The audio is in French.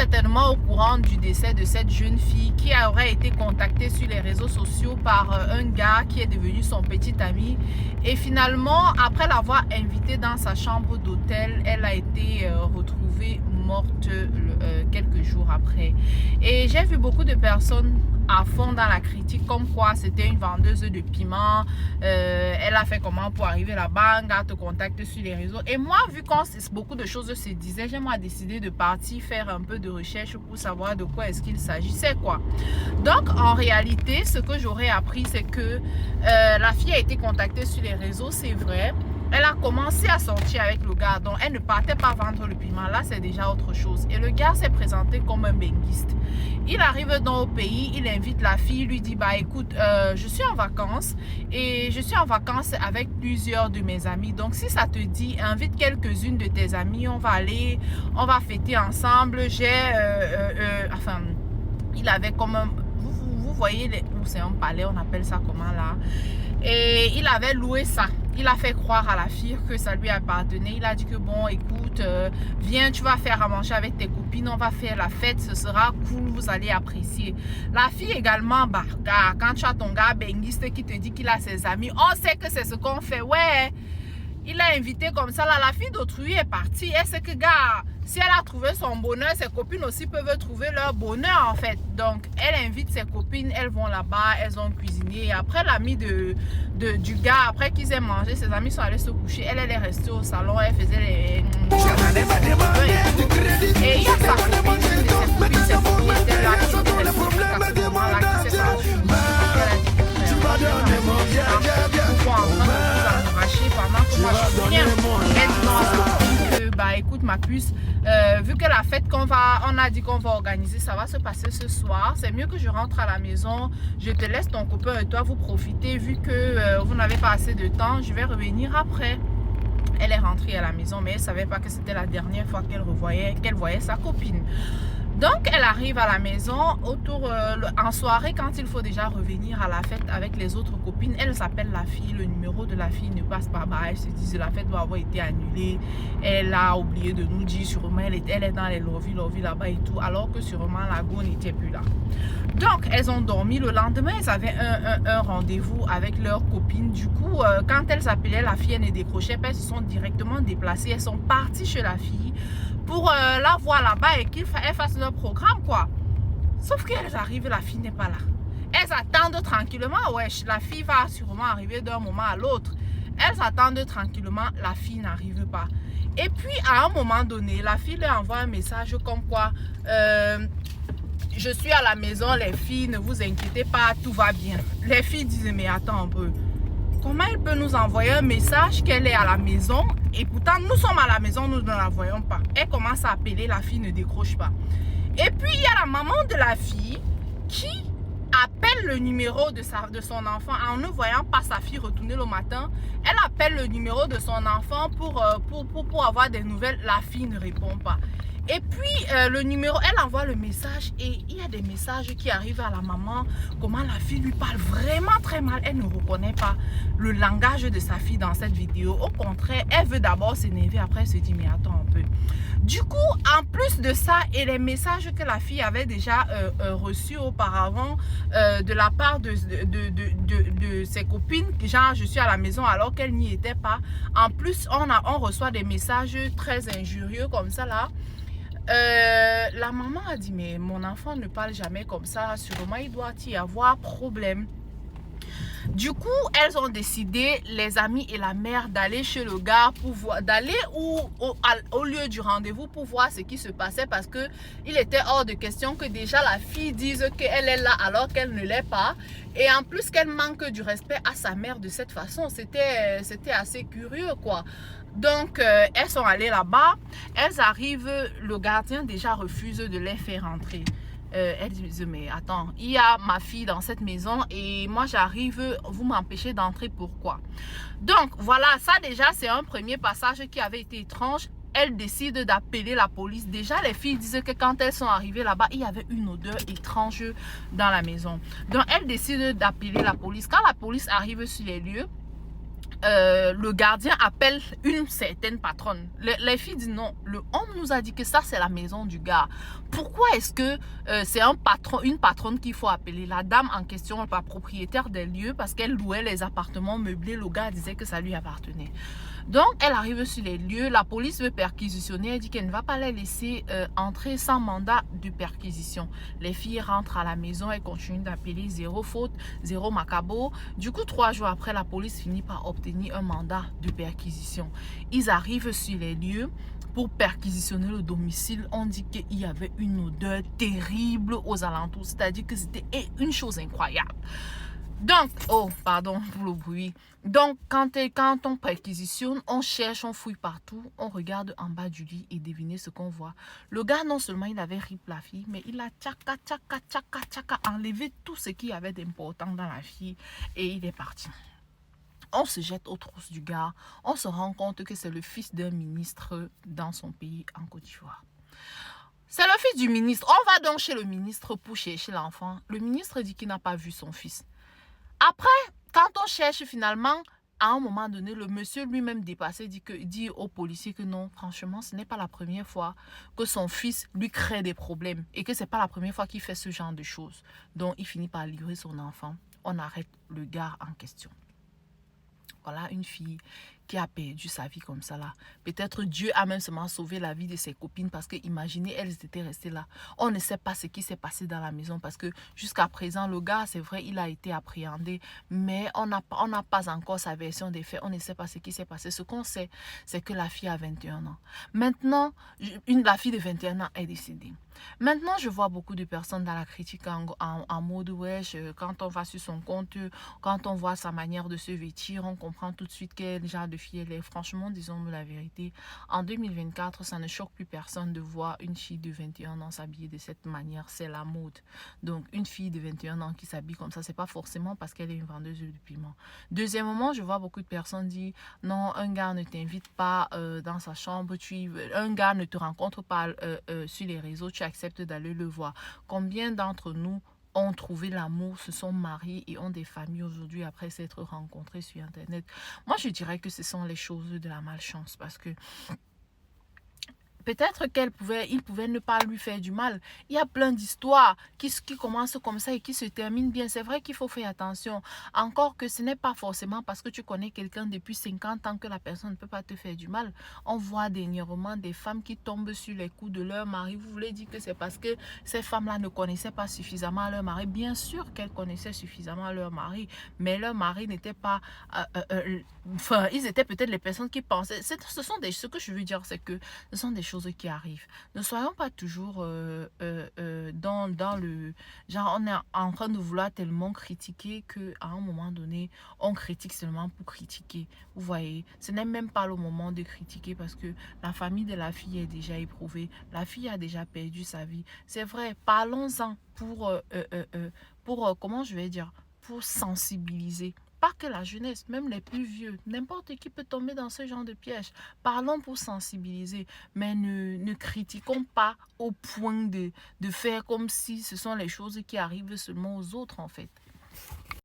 certainement au courant du décès de cette jeune fille qui aurait été contactée sur les réseaux sociaux par un gars qui est devenu son petit ami. Et finalement, après l'avoir invitée dans sa chambre d'hôtel, elle a été retrouvée morte quelques jours après. Et j'ai vu beaucoup de personnes à fond dans la critique comme quoi c'était une vendeuse de piment, elle a fait comment pour arriver là-bas, un gars te contacte sur les réseaux. Et moi, vu que beaucoup de choses se disaient, j'ai moi décidé de partir faire un peu de recherche pour savoir de quoi est-ce qu'il s'agissait, quoi. Donc en réalité, ce que j'aurais appris, c'est que la fille a été contactée sur les réseaux, c'est vrai. Elle a commencé à sortir avec le gars, donc elle ne partait pas vendre le piment. Là, c'est déjà autre chose. Et le gars s'est présenté comme un benguiste. Il arrive dans le pays, il invite la fille, lui dit, bah écoute, je suis en vacances et je suis en vacances avec plusieurs de mes amis. Donc si ça te dit, invite quelques-unes de tes amies, on va aller, on va fêter ensemble. Enfin, il avait comme un... Vous voyez, c'est un palais, on appelle ça comment là? Et il avait loué ça. Il a fait croire à la fille que ça lui appartenait. Il a dit que bon, écoute, viens, tu vas faire à manger avec tes copines, on va faire la fête, ce sera cool, vous allez apprécier. La fille également, bah, quand tu as ton gars benguiste qui te dit qu'il a ses amis, on sait que c'est ce qu'on fait, ouais. Il l'a invité comme ça, là, la fille d'autrui est partie. Et c'est que, gars, si elle a trouvé son bonheur, ses copines aussi peuvent trouver leur bonheur, en fait. Donc, elle invite ses copines, elles vont là-bas, elles ont cuisiné. Et après, l'ami du gars, après qu'ils aient mangé, ses amis sont allés se coucher. Elle est restée au salon, elle faisait les... Et il y a sa copine, ses copines étaient là, qui étaient là, qui s'est sentie. Pendant que moi je suis bien. Elle dit bah écoute ma puce, vu que la fête on a dit qu'on va organiser, ça va se passer ce soir, c'est mieux que je rentre à la maison, je te laisse ton copain et toi vous profitez, vu que vous n'avez pas assez de temps, je vais revenir après. Elle est rentrée à la maison, mais elle ne savait pas que c'était la dernière fois qu'elle voyait sa copine. Donc, elle arrive à la maison en soirée, quand il faut déjà revenir à la fête avec les autres copines. Elle s'appelle la fille, le numéro de la fille ne passe pas. Bah, elle se dit la fête doit avoir été annulée. Elle a oublié de nous dire sûrement, elle est dans les lobbies là-bas et tout, alors que sûrement la go n'était plus là. Donc, elles ont dormi. Le lendemain, elles avaient un rendez-vous avec leurs copines. Du coup, quand elles appelaient la fille, elle ne décrochait pas. Elles se sont directement déplacées. Elles sont parties chez la fille pour la voir là-bas et qu'elles fassent leur programme, quoi. Sauf qu'elles arrivent, la fille n'est pas là. Elles attendent tranquillement. Ouais, la fille va sûrement arriver d'un moment à l'autre. Elles attendent tranquillement, la fille n'arrive pas. Et puis, à un moment donné, la fille leur envoie un message comme quoi... je suis à la maison, les filles, ne vous inquiétez pas, tout va bien. Les filles disent, mais attends un peu. Comment elle peut nous envoyer un message qu'elle est à la maison et pourtant nous sommes à la maison, nous ne la voyons pas. Elle commence à appeler, la fille ne décroche pas. Et puis il y a la maman de la fille qui appelle le numéro de son enfant en ne voyant pas sa fille retourner le matin. Elle appelle le numéro de son enfant pour avoir des nouvelles. La fille ne répond pas. Et puis, le numéro, elle envoie le message et il y a des messages qui arrivent à la maman. Comment la fille lui parle vraiment très mal. Elle ne reconnaît pas le langage de sa fille dans cette vidéo. Au contraire, elle veut d'abord s'énerver. Après, elle se dit, mais attends un peu. Du coup, en plus de ça, et les messages que la fille avait déjà reçus auparavant de la part de ses copines, genre, je suis à la maison alors qu'elle n'y était pas. En plus, on reçoit des messages très injurieux comme ça là. La maman a dit, mais mon enfant ne parle jamais comme ça, sûrement il doit y avoir problème. Du coup, elles ont décidé, les amis et la mère, d'aller chez le gars pour voir, d'aller au lieu du rendez-vous pour voir ce qui se passait, parce que il était hors de question que déjà la fille dise qu'elle est là alors qu'elle ne l'est pas, et en plus qu'elle manque du respect à sa mère de cette façon. C'était assez curieux, quoi. Donc, elles sont allées là-bas, elles arrivent, le gardien déjà refuse de les faire rentrer. Elle dit, mais attends, il y a ma fille dans cette maison et moi j'arrive, vous m'empêchez d'entrer, pourquoi? Donc voilà, ça déjà c'est un premier passage qui avait été étrange. Elle décide d'appeler la police. Déjà les filles disent que quand elles sont arrivées là-bas, il y avait une odeur étrange dans la maison. Donc elle décide d'appeler la police. Quand la police arrive sur les lieux, le gardien appelle une certaine patronne. Les filles disent non, le homme nous a dit que ça c'est la maison du gars. Pourquoi est-ce que c'est une patronne qu'il faut appeler? La dame en question, la propriétaire des lieux, parce qu'elle louait les appartements meublés, le gars disait que ça lui appartenait. Donc elle arrive sur les lieux, la police veut perquisitionner, elle dit qu'elle ne va pas les laisser entrer sans mandat de perquisition. Les filles rentrent à la maison, elles continuent d'appeler, zéro faute, zéro macabo. Du coup, 3 jours après, la police finit par obtenir un mandat de perquisition. Ils arrivent sur les lieux pour perquisitionner le domicile. On dit qu'il y avait une odeur terrible aux alentours, c'est-à-dire que c'était une chose incroyable. Donc, oh, pardon pour le bruit. Donc, quand on perquisitionne, on cherche, on fouille partout, on regarde en bas du lit et devinez ce qu'on voit. Le gars, non seulement il avait rip la fille, mais il a enlevé tout ce qu'il y avait d'important dans la fille et il est parti. On se jette aux trousses du gars, on se rend compte que c'est le fils d'un ministre dans son pays, en Côte d'Ivoire. C'est le fils du ministre. On va donc chez le ministre pour chercher l'enfant. Le ministre dit qu'il n'a pas vu son fils. Après, quand on cherche finalement, à un moment donné, le monsieur lui-même dépassé dit aux policiers que non, franchement, ce n'est pas la première fois que son fils lui crée des problèmes et que ce n'est pas la première fois qu'il fait ce genre de choses. Donc, il finit par livrer son enfant. On arrête le gars en question. Voilà une fille qui a perdu sa vie comme ça là. Peut-être Dieu a même seulement sauvé la vie de ses copines parce que imaginez, elles étaient restées là. On ne sait pas ce qui s'est passé dans la maison parce que jusqu'à présent, le gars, c'est vrai, il a été appréhendé, mais on n'a pas encore sa version des faits. On ne sait pas ce qui s'est passé. Ce qu'on sait, c'est que la fille a 21 ans. Maintenant, la fille de 21 ans est décédée. Maintenant, je vois beaucoup de personnes dans la critique en mode wesh, quand on va sur son compte, quand on voit sa manière de se vêtir, on comprend tout de suite quel genre de fille elle est. Franchement, disons-nous la vérité, en 2024, ça ne choque plus personne de voir une fille de 21 ans s'habiller de cette manière. C'est la mode. Donc, une fille de 21 ans qui s'habille comme ça, c'est pas forcément parce qu'elle est une vendeuse de piment. Deuxièmement, je vois beaucoup de personnes dire non, un gars ne t'invite pas dans sa chambre, un gars ne te rencontre pas sur les réseaux, tu acceptes d'aller le voir. Combien d'entre nous ont trouvé l'amour, se sont mariés et ont des familles aujourd'hui après s'être rencontrés sur Internet? Moi, je dirais que ce sont les choses de la malchance parce que peut-être il pouvait ne pas lui faire du mal. Il y a plein d'histoires qui commencent comme ça et qui se terminent bien. C'est vrai qu'il faut faire attention. Encore que ce n'est pas forcément parce que tu connais quelqu'un depuis 50 ans que la personne ne peut pas te faire du mal. On voit dernièrement des femmes qui tombent sur les coups de leur mari. Vous voulez dire que c'est parce que ces femmes-là ne connaissaient pas suffisamment leur mari. Bien sûr qu'elles connaissaient suffisamment leur mari, mais leur mari n'était pas... enfin, ils étaient peut-être les personnes qui pensaient... Ce que je veux dire, c'est que ce sont des choses qui arrivent. Ne soyons pas toujours dans le genre on est en train de vouloir tellement critiquer que à un moment donné on critique seulement pour critiquer. Vous voyez, ce n'est même pas le moment de critiquer parce que la famille de la fille est déjà éprouvée, la fille a déjà perdu sa vie. C'est vrai, parlons-en pour comment je vais dire, pour sensibiliser. Pas que la jeunesse, même les plus vieux, n'importe qui peut tomber dans ce genre de piège. Parlons pour sensibiliser, mais ne critiquons pas au point de faire comme si ce sont les choses qui arrivent seulement aux autres en fait.